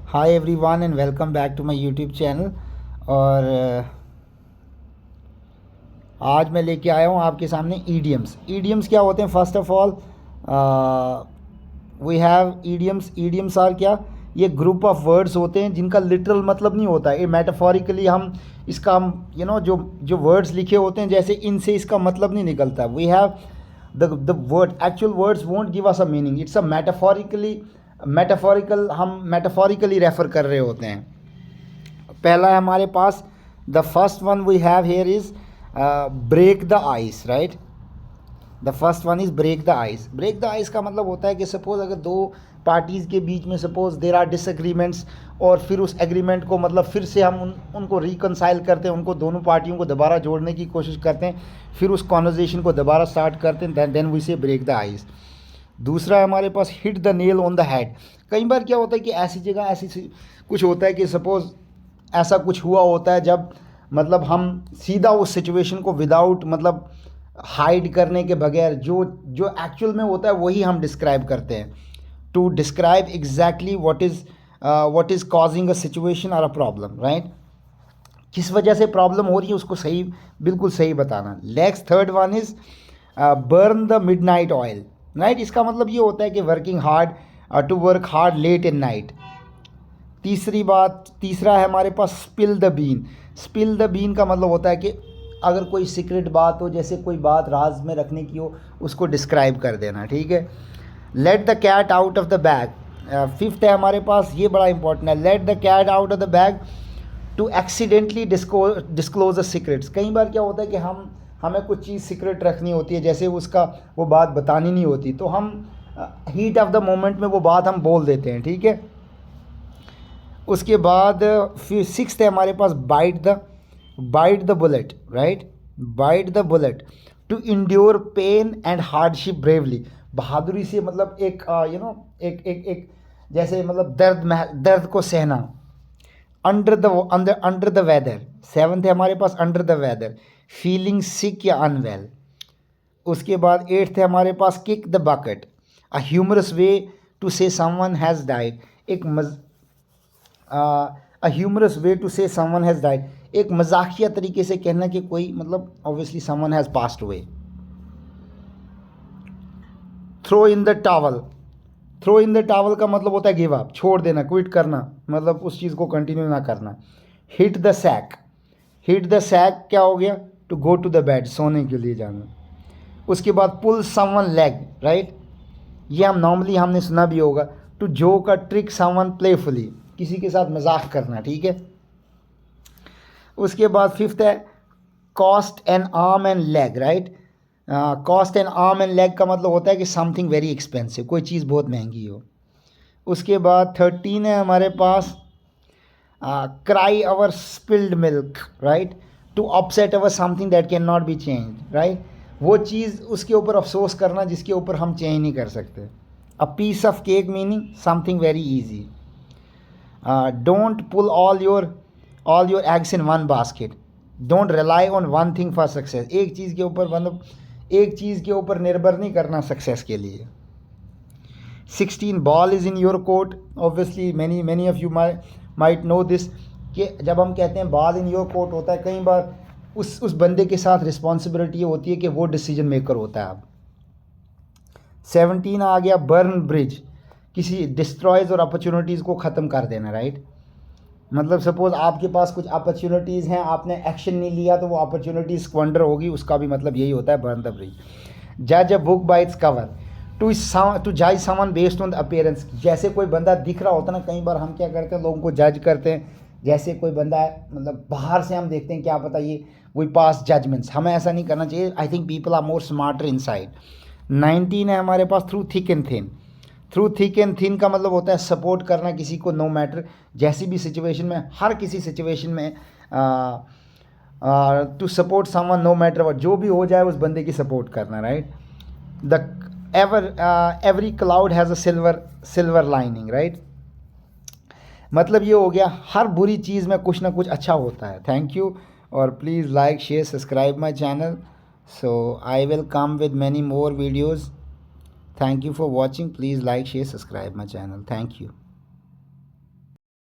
Hi everyone and welcome back to my YouTube channel. और आज मैं लेके आया हूँ आपके सामने ईडियम्स क्या होते हैं। First of all we have idioms are क्या, ये ग्रुप ऑफ वर्ड्स होते हैं जिनका लिटरल मतलब नहीं होता है। ये मेटाफोरिकली हम इसका हम जो जो वर्ड्स लिखे होते हैं जैसे इनसे इसका मतलब नहीं निकलता। We have the word actual words won't give us a meaning, it's a hmm metaphorically refer कर रहे होते हैं। पहला है हमारे पास, the first one we have here is break the ice, right. The first one is break the ice. Break the ice का मतलब होता है कि सपोज़ अगर दो पार्टीज़ के बीच में सपोज़ देर आर डिसएग्रीमेंट्स और फिर उस एग्रीमेंट को मतलब फिर से हम उनको रिकनसाइल करते हैं, उनको दोनों पार्टियों को दोबारा जोड़ने की कोशिश करते हैं, फिर उस कॉन्वर्जेशन को दोबारा स्टार्ट करते हैं, then we say break the ice. दूसरा है हमारे पास hit the nail on the head. कई बार क्या होता है कि ऐसी जगह ऐसी कुछ होता है कि सपोज़ ऐसा कुछ हुआ होता है जब मतलब हम सीधा उस सिचुएशन को विदाउट मतलब हाइड करने के बगैर जो जो एक्चुअल में होता है वही हम डिस्क्राइब करते हैं, to describe exactly what is causing a situation और अ प्रॉब्लम, राइट। किस वजह से प्रॉब्लम हो रही है उसको सही बिल्कुल सही बताना। Next third one is burn the midnight oil, right. इसका मतलब ये होता है कि working hard, to work hard late in night. तीसरा है हमारे पास spill the bean. Spill the bean का मतलब होता है कि अगर कोई सीक्रेट बात हो, जैसे कोई बात राज में रखने की हो, उसको डिस्क्राइब कर देना, ठीक है। Let the cat out of the bag. Fifth है हमारे पास, ये बड़ा इंपॉर्टेंट है, let the cat out of the bag to accidentally disclose the secrets. कई बार क्या होता है कि हमें कुछ चीज़ सीक्रेट रखनी होती है, जैसे उसका वो बात बतानी नहीं होती, तो हम हीट ऑफ द मोमेंट में वो बात हम बोल देते हैं, ठीक है। उसके बाद फिर सिक्स्थ है हमारे पास bite the bullet, right. Bite the bullet to endure pain and hardship bravely. बहादुरी से मतलब एक एक जैसे मतलब दर्द को सहना। Under the weather. सेवन्थ है हमारे पास under the weather, feeling sick या अनवेल। उसके बाद एट्थ है हमारे पास kick the bucket, a humorous way to say someone has died. A humorous way to say someone has died, एक मजाकिया तरीके से कहना कि कोई मतलब obviously someone has passed away. Throw in the towel. Throw in the towel का मतलब होता है गिव अप, छोड़ देना, क्विट करना, मतलब उस चीज़ को कंटिन्यू ना करना। Hit the sack. Hit the sack क्या हो गया, to go to the bed, सोने के लिए जाना। उसके बाद पुल समवन लेग, राइट। ये हमने सुना भी होगा, to joke a trick someone playfully, किसी के साथ मजाक करना, ठीक है। उसके बाद फिफ्थ है cost N arm and leg, right. Cost N arm and leg का मतलब होता है कि समथिंग वेरी एक्सपेंसिव, कोई चीज़ बहुत महंगी हो। उसके बाद 13 है हमारे पास cry over spilled milk, right, to upset over something that can not be change, right. वो चीज़ उसके ऊपर अफसोस करना जिसके ऊपर हम चेंज नहीं कर सकते। A piece of cake meaning something very easy. Don't pull all your eggs in one basket, don't rely on one thing for success. एक चीज़ के ऊपर निर्भर नहीं करना सक्सेस के लिए। 16 ball is in your court. Obviously many of you might know this, कि जब हम कहते हैं बॉल इन योर कोर्ट होता है, कई बार उस बंदे के साथ रिस्पॉन्सिबिलिटी होती है कि वो डिसीजन मेकर होता है। अब 17 आ गया बर्न ब्रिज, किसी डिस्ट्रॉयज़ और अपॉर्चुनिटीज़ को ख़त्म कर देना, राइट। मतलब सपोज़ आपके पास कुछ अपॉर्चुनिटीज़ हैं, आपने एक्शन नहीं लिया तो वो अपॉर्चुनिटी स्क्वांडर होगी, उसका भी मतलब यही होता है बर्न द ब्रिज। जज a book by its cover, to जज someone based on the appearance. जैसे कोई बंदा दिख रहा होता है ना, कई बार हम क्या करते हैं, लोगों को जज करते हैं। जैसे कोई बंदा है, मतलब बाहर से हम देखते हैं, क्या पता ये वी पास जजमेंट्स, हमें ऐसा नहीं करना चाहिए। I think people are more smarter inside. 19 है हमारे पास through thick and thin. Through thick and thin का मतलब होता है सपोर्ट करना किसी को, नो मैटर जैसी भी सिचुएशन में, हर किसी सिचुएशन में to support someone no matter what, जो भी हो जाए उस बंदे की सपोर्ट करना, right. The every cloud has a silver lining, right. मतलब ये हो गया, हर बुरी चीज़ में कुछ ना कुछ अच्छा होता है। थैंक यू, और please like share subscribe my channel, so I will come with many more videos. Thank you for watching. Please like, share, subscribe my channel. Thank you.